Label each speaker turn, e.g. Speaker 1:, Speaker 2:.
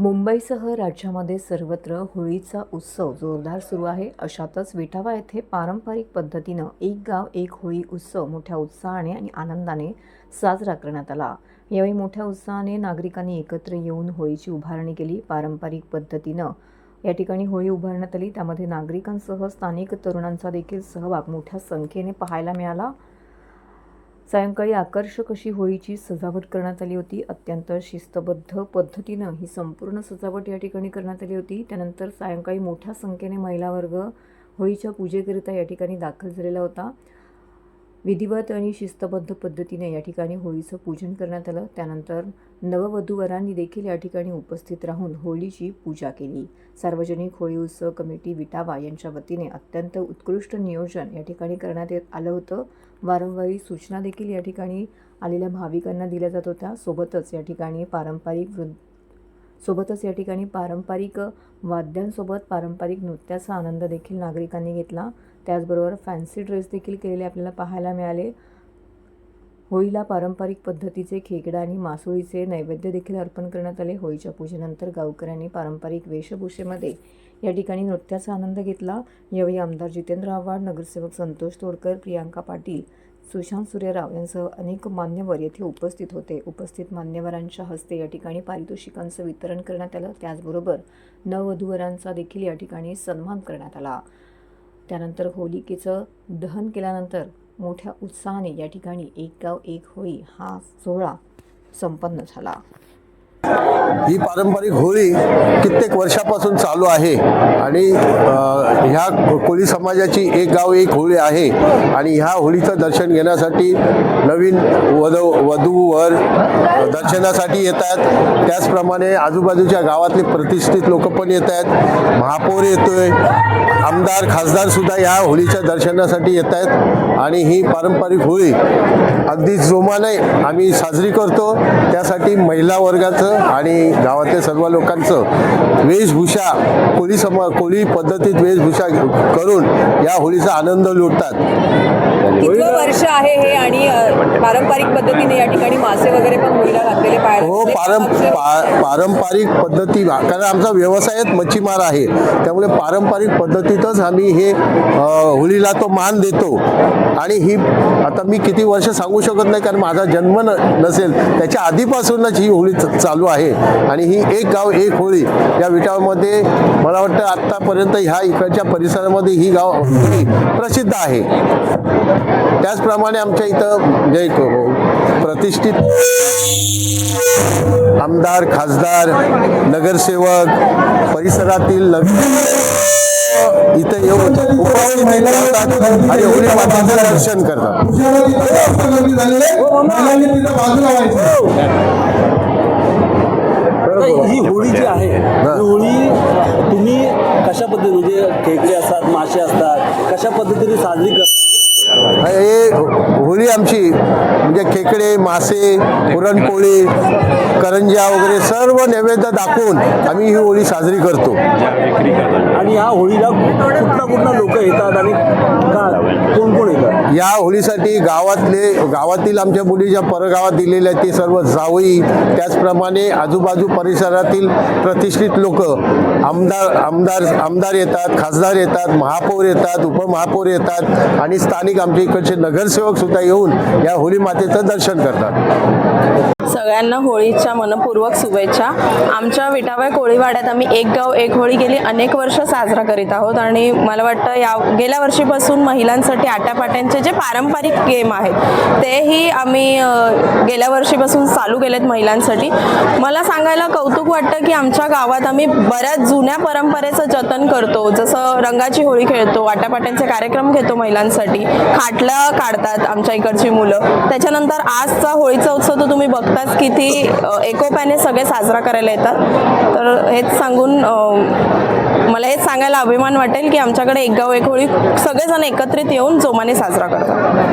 Speaker 1: मुंबईसह राज्यामध्ये सर्वत्र होळीचा उत्सव जोरदार सुरू आहे। अशातच विठावा येथे पारंपरिक पद्धतीनं एक गाव एक होळी उत्सव मोठ्या उत्साहाने आणि आनंदाने साजरा करण्यात आला। यावेळी मोठ्या उत्साहाने नागरिकांनी एकत्र येऊन होळीची उभारणी केली। पारंपरिक पद्धतीनं या ठिकाणी होळी उभारण्यात आली। त्यामध्ये नागरिकांसह स्थानिक तरुणांचा देखील सहभाग मोठ्या संख्येने पाहायला मिळाला। सायंकाळी आकर्षक अशी होळीची सजावट करण्यात आली होती। अत्यंत शिस्तबद्ध पद्धतीनं ही संपूर्ण सजावट या ठिकाणी करण्यात आली होती। त्यानंतर सायंकाळी मोठ्या संख्येने महिला वर्ग होळीच्या पूजेकरिता या ठिकाणी दाखल झालेला होता। विधिवत आणि शिस्तबद्ध पद्धतीने या ठिकाणी होळीचं पूजन करण्यात आलं। त्यानंतर नववधूवरांनी देखील या ठिकाणी उपस्थित राहून होळीची पूजा केली। सार्वजनिक होळी उत्सव कमिटी विठावा यांच्या वतीने अत्यंत उत्कृष्ट नियोजन या ठिकाणी करण्यात आलं होतं। वारंवारी सूचना देखील या ठिकाणी आलेल्या भाविकांना दिल्या जात होत्या। सोबतच या ठिकाणी पारंपरिक वाद्यांसोबत पारंपरिक नृत्याचा आनंद देखील नागरिकांनी घेतला। त्याचबरोबर फॅन्सी ड्रेस देखील केलेले आपल्याला पाहायला मिळाले। होळीला पारंपरिक पद्धतीचे खेकडा आणि मासोळीचे नैवेद्य देखील अर्पण करण्यात आले। होळीच्या पूजेनंतर गावकऱ्यांनी पारंपरिक वेशभूषेमध्ये या ठिकाणी नृत्याचा आनंद घेतला। यावेळी आमदार जितेंद्र आव्हाड, नगरसेवक संतोष तोडकर, प्रियांका पाटील, सुशांत सूर्यराव यांसह अनेक मान्यवर येथे उपस्थित होते। उपस्थित मान्यवरांच्या हस्ते या ठिकाणी पारितोषिकांचं वितरण करण्यात आलं। त्याचबरोबर नववधूवरांचा देखील या ठिकाणी सन्मान करण्यात आला। त्यानंतर होलिकेचं दहन केल्यानंतर मोठ्या उत्साहाने या ठिकाणी एक गाव एक होळी हा सोहळा संपन्न झाला।
Speaker 2: ही पारंपरिक होळी कित्येक वर्षापासून चालू आहे आणि ह्या कोळी समाजाची एक गाव एक होळी आहे आणि ह्या होळीचं दर्शन घेण्यासाठी नवीन वधू-वर दर्शनासाठी येतात। त्याचप्रमाणे आजूबाजूच्या गावातले प्रतिष्ठित लोक पण येत आहेत। महापौर येतोय, आमदार खासदार सुद्धा ह्या होळीच्या दर्शनासाठी येत आहेत आणि ही पारंपरिक होळी अगदी जोमाने आम्ही साजरी करतो। त्यासाठी महिला वर्गाचं आणि गावातल्या सर्व लोकांचं वेशभूषा कोळी पद्धतीत वेशभूषा करून या होळीचा आनंद लुटतात।
Speaker 3: किती वर्ष आहे हे आणि पारंपरिक पद्धतीने या ठिकाणी मासे वगैरे पण होळीला घातलेले पाहायला
Speaker 2: हो, पारंपरिक पद्धती, कारण आमचा व्यवसायच मच्छीमार आहे, त्यामुळे पारंपरिक पद्धतीतच आम्ही हे होळीला तो मान देतो। आणि ही आता मी किती वर्ष सांगू शकत नाही, कारण माझा जन्म नसेल त्याच्या आधीपासूनच ही होळी चालू आहे आणि ही एक गाव एक होळी या विठावामध्ये मला वाटतं आत्तापर्यंत ह्या इकडच्या परिसरामध्ये ही गाव होळी प्रसिद्ध आहे। त्याचप्रमाणे आमच्या इथं जे प्रतिष्ठित आमदार खासदार नगरसेवक परिसरातील इथे येऊन उपस्थित राहतात आणि होळी मातेचं दर्शन करतात।
Speaker 4: ही होळी जी आहे ही होळी तुम्ही कशा पद्धतीने, म्हणजे खेकडे असतात, मासे असतात, कशा पद्धतीने साजरी करतात?
Speaker 2: हे होळी आमची म्हणजे खेकडे, मासे, पुरणपोळी, करंज्या वगैरे सर्व नैवेद्य दाखवून आम्ही ही होळी साजरी करतो।
Speaker 4: आणि या होळीला कुठला लोक येतात आणि कोण कोण येतात?
Speaker 2: या होळीसाठी गावातील आमच्या मुली ज्या परगावात दिलेल्या ते सर्व जावई, त्याचप्रमाणे आजूबाजू परिसरातील प्रतिष्ठित लोक, आमदार येतात, खासदार येतात, महापौर येतात, उपमहापौर येतात आणि स्थानिक आमच्या इकडचे नगरसेवक सुद्धा येऊन या होळी मातेचं दर्शन करतात।
Speaker 5: सगळ्यांना होळीच्या मनपूर्वक शुभेच्छा। आमच्या विठावा कोळीवाड्यात आम्ही एक गाव एक होळी गेली अनेक वर्ष साजरा करीत आहोत आणि मला वाटतं गेल्या वर्षीपासून महिलांसाठी आट्यापाट्यांचे जे पारंपरिक गेम आहेत तेही आम्ही गेल्या वर्षीपासून चालू केलेत महिलांसाठी। मला सांगायला कौतुक वाटतं की आमच्या गावात आम्ही बऱ्याच जुन्या परंपरेचं जतन करतो, जसं रंगाची होळी खेळतो, आट्यापाट्यांचे कार्यक्रम घेतो महिलांसाठी, खाटला काढतात आमच्या इकडची मुलं। त्याच्यानंतर आजचा होळीचा उत्सव तो तुम्ही बघताच किती एकोप्याने सगळे साजरा करायला येतात। तर हेच सांगून मला हेच सांगायला अभिमान वाटेल की आमच्याकडे एक गाव एक होळी सगळेजण एकत्रित येऊन जोमाने साजरा करतात।